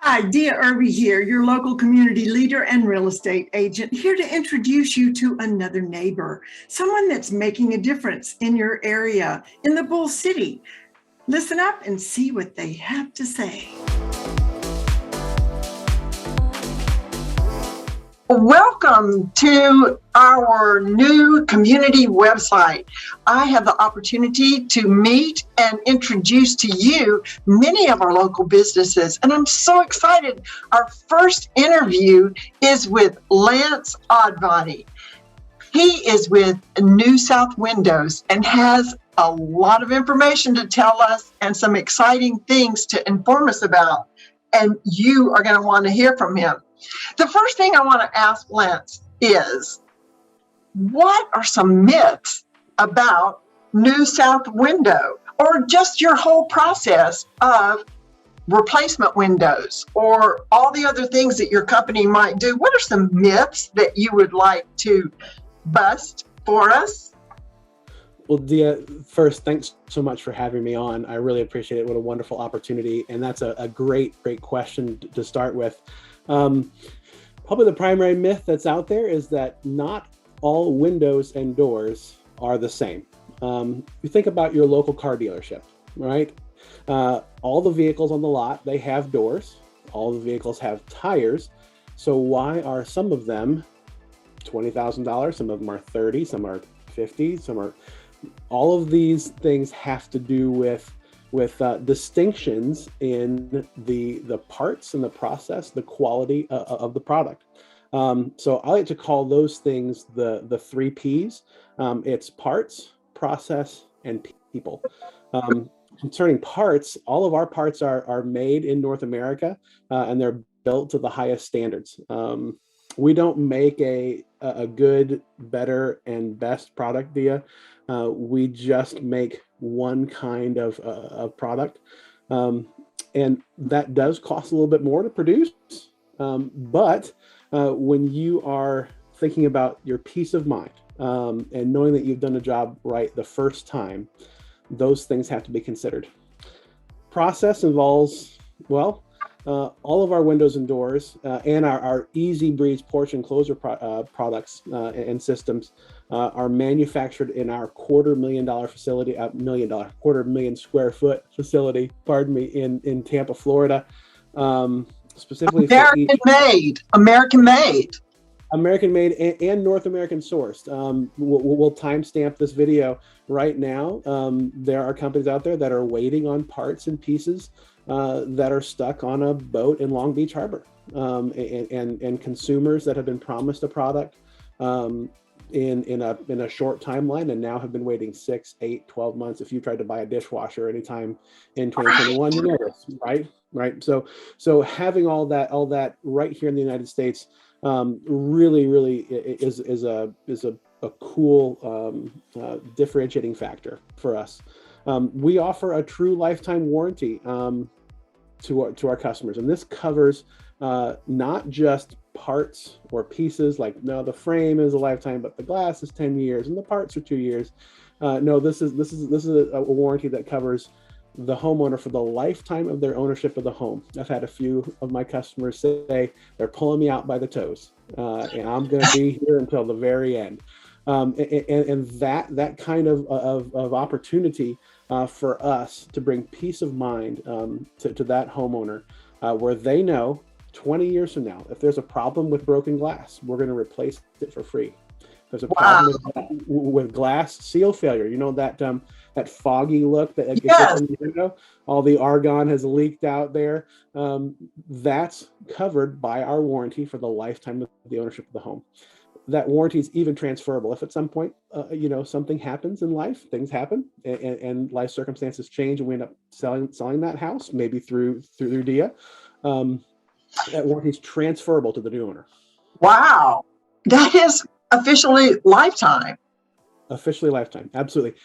Hi, Dia Irby here, your local community leader and real estate agent, here to introduce you to another neighbor, someone that's making a difference in your area, in the Bull City. Listen up and see what they have to say. Welcome to our new community website. I have the opportunity to meet and introduce to you many of our local businesses, and I'm so excited. Our first interview is with Lance Odvody. He is with NewSouth Windows and has a lot of information to tell us and some exciting things to inform us about, and you are going to want to hear from him. The first thing I want to ask Lance is, what are some myths about NewSouth Window, or just your whole process of replacement windows, or all the other things that your company might do? What are some myths that you would like to bust for us? Well, Dia, first, thanks so much for having me on. I really appreciate it. What a wonderful opportunity. And that's a great question to start with. Probably the primary myth that's out there is that not all windows and doors are the same. You think about your local car dealership, right? All the vehicles on the lot, they have doors. All the vehicles have tires. So why are some of them $20,000? Some of them are 30, some are 50, some are... All of these things have to do with distinctions in the parts and the process, the quality of the product. So I like to call those things the three Ps. It's parts, process, and people. Concerning parts, all of our parts are made in North America, and they're built to the highest standards. We don't make a good, better, and best product, Dia. We just make one kind of product, and that does cost a little bit more to produce. But when you are thinking about your peace of mind and knowing that you've done a job right the first time, those things have to be considered. Process involves, well, all of our windows and doors and our Easy Breeze porch enclosure products and systems are manufactured in our $250,000 facility, $250,000 square foot facility, pardon me, in Tampa, Florida. Specifically American made and North American sourced. We'll timestamp this video right now. There are companies out there that are waiting on parts and pieces that are stuck on a boat in Long Beach Harbor, and consumers that have been promised a product in a short timeline and now have been waiting 6, 8, 12 months. If you tried to buy a dishwasher anytime in 2021, you know this, right? So having all that right here in the United States really is a cool differentiating factor for us. We offer a true lifetime warranty to our customers, and this covers not just parts or pieces, like, no, the frame is a lifetime, but the glass is 10 years and the parts are 2 years. No, this is a warranty that covers the homeowner for the lifetime of their ownership of the home. I've had a few of my customers say they're pulling me out by the toes, and I'm going to be here until the very end. And that kind of opportunity for us to bring peace of mind to that homeowner, where they know 20 years from now, if there's a problem with broken glass, we're going to replace it for free. If there's a problem with glass seal failure, you know, that foggy look that gets up in the window, all the argon has leaked out there. That's covered by our warranty for the lifetime of the ownership of the home. That warranty is even transferable. If at some point, something happens in life, things happen, and life circumstances change, and we end up selling that house, maybe through Dia, that warranty is transferable to the new owner. Wow, That is officially lifetime. Officially lifetime, absolutely.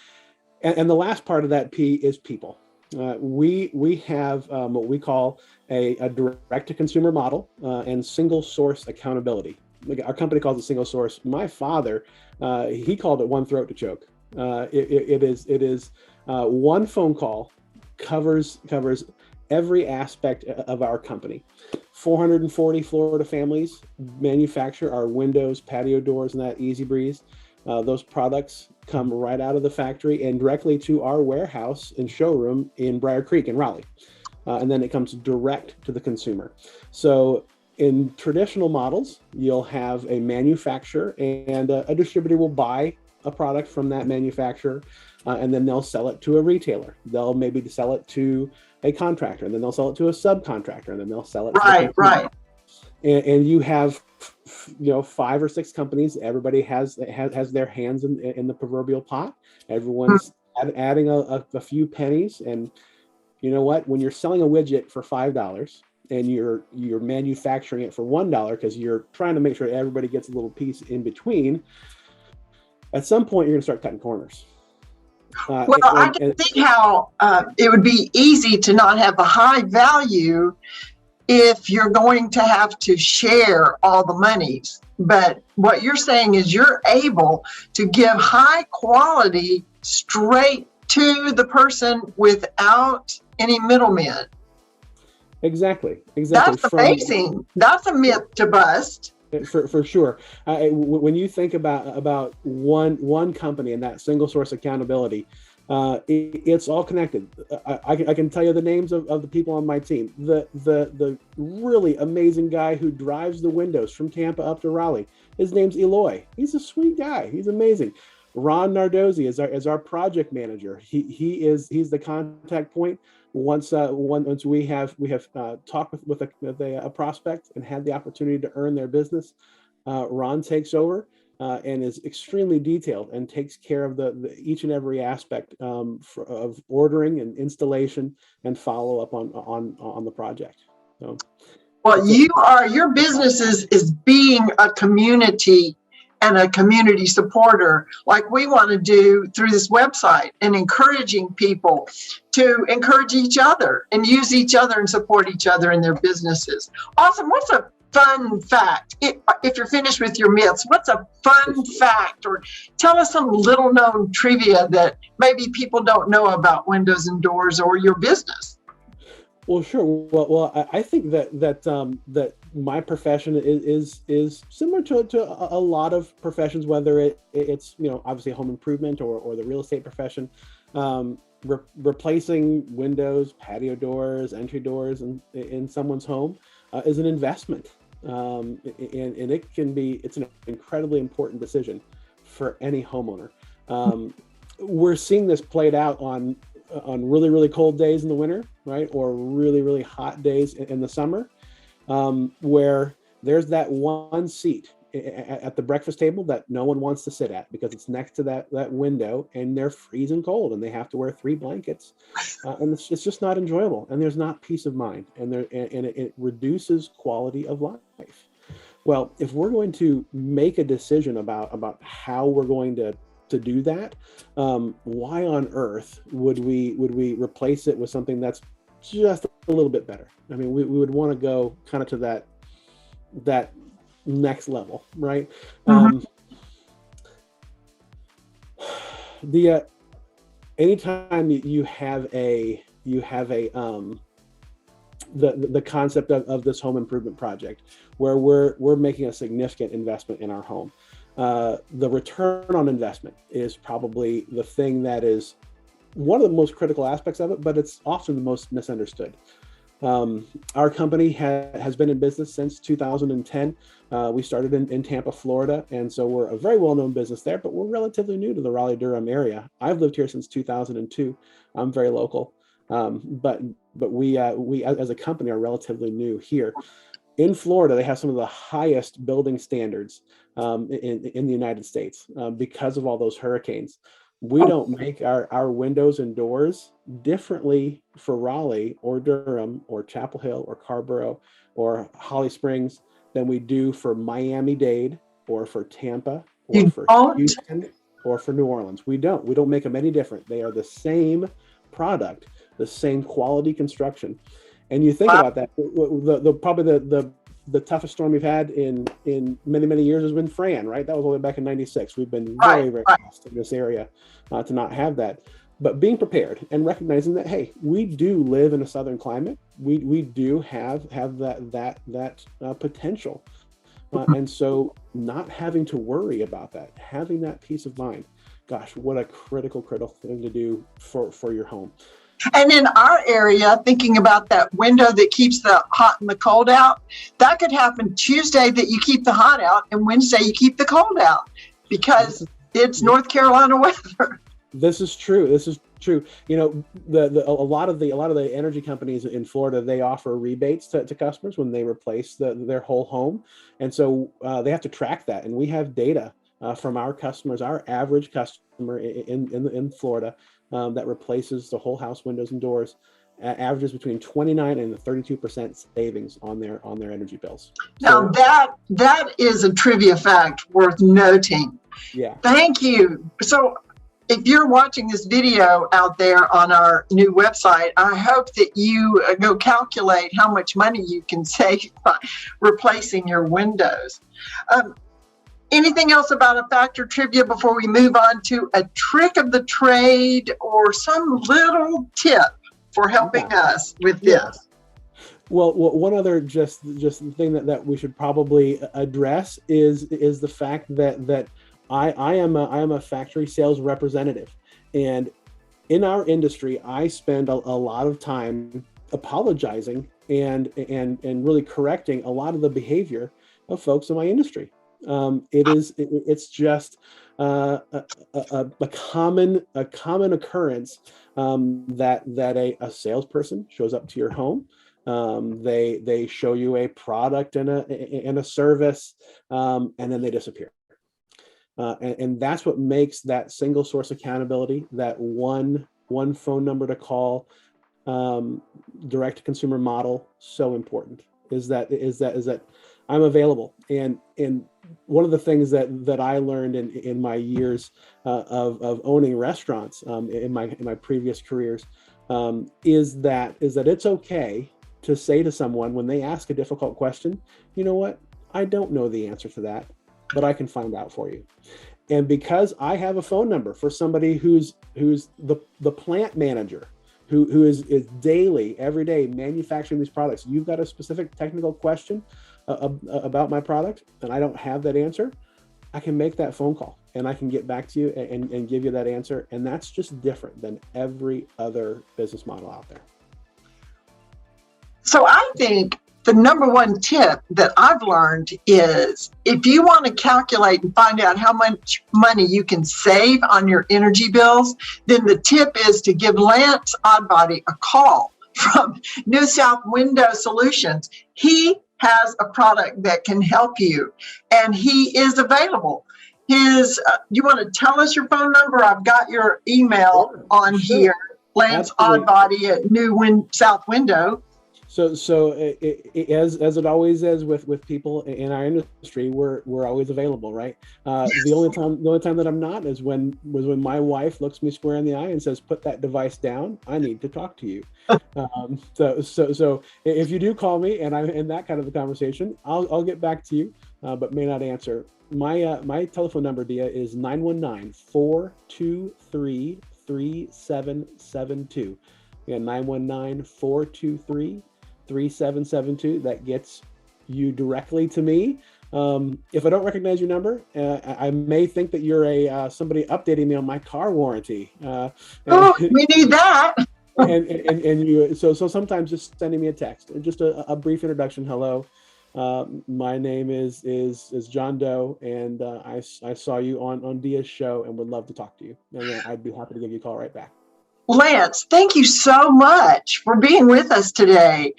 And the last part of that P is people. We have what we call a direct-to-consumer model and single source accountability. Our company calls it single source. My father, he called it one throat to choke. It is one phone call covers every aspect of our company. 440 Florida families manufacture our windows, patio doors, and that Easy Breeze. Those products come right out of the factory and directly to our warehouse and showroom in Briar Creek in Raleigh. And then it comes direct to the consumer. So in traditional models, you'll have a manufacturer and a distributor will buy a product from that manufacturer, and then they'll sell it to a retailer. They'll maybe sell it to a contractor, and then they'll sell it to a subcontractor, and then they'll sell it to the consumer. And you have, 5 or 6 companies. Everybody has their hands in the proverbial pot. Everyone's adding a few pennies. And you know what? When you're selling a widget for $5 and you're manufacturing it for $1 because you're trying to make sure everybody gets a little piece in between, at some point you're going to start cutting corners. I can see how it would be easy to not have a high value if you're going to have to share all the monies. But what you're saying is you're able to give high quality straight to the person without any middlemen. Exactly. That's amazing. That's a myth to bust. For sure. When you think about one company and that single source accountability, it's all connected. I can tell you the names of the people on my team. The really amazing guy who drives the windows from Tampa up to Raleigh, his name's Eloy. He's a sweet guy. He's amazing. Ron Nardozzi is our project manager. He's the contact point. Once we have talked with a prospect and had the opportunity to earn their business, Ron takes over and is extremely detailed and takes care of the each and every aspect of ordering and installation and follow up on the project. So, well, your business is being a community and a community supporter, like we want to do through this website, and encouraging people to encourage each other and use each other and support each other in their businesses. Awesome. What's a fun fact? If you're finished with your myths, what's a fun fact? Or tell us some little known trivia that maybe people don't know about windows and doors or your business. Well, sure. Well, I think that my profession is similar to a lot of professions, whether it's obviously home improvement or the real estate profession. Replacing windows, patio doors, entry doors in someone's home is an investment, and it's an incredibly important decision for any homeowner. We're seeing this played out on really, really cold days in the winter, right? Or really, really hot days in the summer, where there's that one seat at the breakfast table that no one wants to sit at because it's next to that window and they're freezing cold and they have to wear 3 blankets. And it's just not enjoyable. And there's not peace of mind, and it reduces quality of life. Well, if we're going to make a decision about how we're going to do that, why on earth would we replace it with something that's just a little bit better? I mean, we would want to go kind of to that next level, right? Anytime you have the concept of this home improvement project where we're making a significant investment in our home, the return on investment is probably the thing that is one of the most critical aspects of it, but it's often the most misunderstood. Our company has been in business since 2010. We started in Tampa, Florida, and so we're a very well-known business there, but we're relatively new to the Raleigh-Durham area. I've lived here since 2002. I'm very local, but we as a company are relatively new here. In Florida, they have some of the highest building standards in the United States because of all those hurricanes. We don't make our windows and doors differently for Raleigh or Durham or Chapel Hill or Carborough or Holly Springs than we do for Miami-Dade or for Tampa or for Houston or for New Orleans. We don't make them any different. They are the same product, the same quality construction. And you think about that, probably the toughest storm we've had in many, many years has been Fran, right? That was all the way back in '96. We've been very, very blessed in this area to not have that. but being prepared and recognizing that, hey, we do live in a southern climate. We do have that potential, and so not having to worry about that, having that peace of mind. Gosh, what a critical thing to do for your home. And in our area, thinking about that window that keeps the hot and the cold out, that could happen Tuesday that you keep the hot out, and Wednesday you keep the cold out, because it's North Carolina weather. This is true. You know, a lot of the energy companies in Florida, they offer rebates to customers when they replace their whole home, and so they have to track that. And we have data from our customers, our average customer in Florida that replaces the whole house windows and doors, averages between 29 and 32% savings on their energy bills. Now that is a trivia fact worth noting. Yeah. Thank you. So if you're watching this video out there on our new website, I hope that you go calculate how much money you can save by replacing your windows. Anything else about a fact or trivia before we move on to a trick of the trade or some little tip for helping us with this? Well, one other just thing that we should probably address is the fact that I am a factory sales representative, and in our industry, I spend a lot of time apologizing and really correcting a lot of the behavior of folks in my industry. It's just a common occurrence that a salesperson shows up to your home. They show you a product and a service, and then they disappear. And that's what makes that single source accountability, that one phone number to call, direct to consumer model, so important. Is that I'm available. And one of the things that I learned in my years of owning restaurants in my previous careers is that it's okay to say to someone when they ask a difficult question, you know what, I don't know the answer to that, but I can find out for you. And because I have a phone number for somebody who's the plant manager, who is daily, every day manufacturing these products, you've got a specific technical question about my product and I don't have that answer, I can make that phone call and I can get back to you and give you that answer. And that's just different than every other business model out there. So I think the number one tip that I've learned is if you want to calculate and find out how much money you can save on your energy bills, then the tip is to give Lance Odvody a call from NewSouth Window Solutions. He has a product that can help you, and he is available. You want to tell us your phone number? I've got your email on here, Lance Odvody at NewSouth Window. So as it always is with people in our industry, we're always available, right? The only time that I'm not is when my wife looks me square in the eye and says, "Put that device down. I need to talk to you." So if you do call me and I'm in that kind of a conversation, I'll get back to you, but may not answer. My telephone number, Dia, is 919-423-3772. Again, 919-423-3772. That gets you directly to me. If I don't recognize your number, I may think that you're somebody updating me on my car warranty. We need that. and you so sometimes just sending me a text, just a brief introduction. Hello, my name is John Doe, and I saw you on Dia's show and would love to talk to you, and I'd be happy to give you a call right back. Lance, thank you so much for being with us today.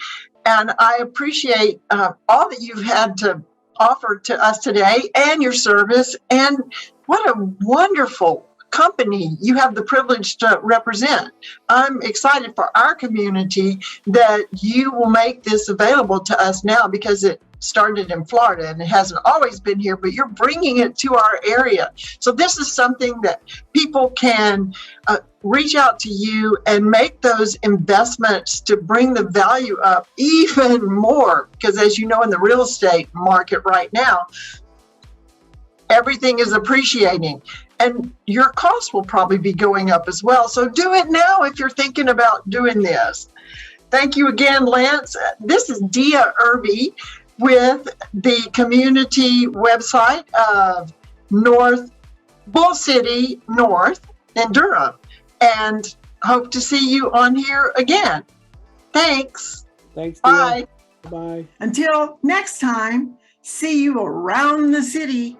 And I appreciate all that you've had to offer to us today and your service. And what a wonderful company you have the privilege to represent. I'm excited for our community that you will make this available to us now, because it started in Florida and it hasn't always been here, but you're bringing it to our area. So this is something that people can reach out to you and make those investments to bring the value up even more. Because as you know, in the real estate market right now, everything is appreciating. and your costs will probably be going up as well. So do it now if you're thinking about doing this. Thank you again, Lance. This is Dia Irby with the community website of Bull City North in Durham, and hope to see you on here again. Thanks. Thanks, Dia. Bye. Bye. Until next time, see you around the city.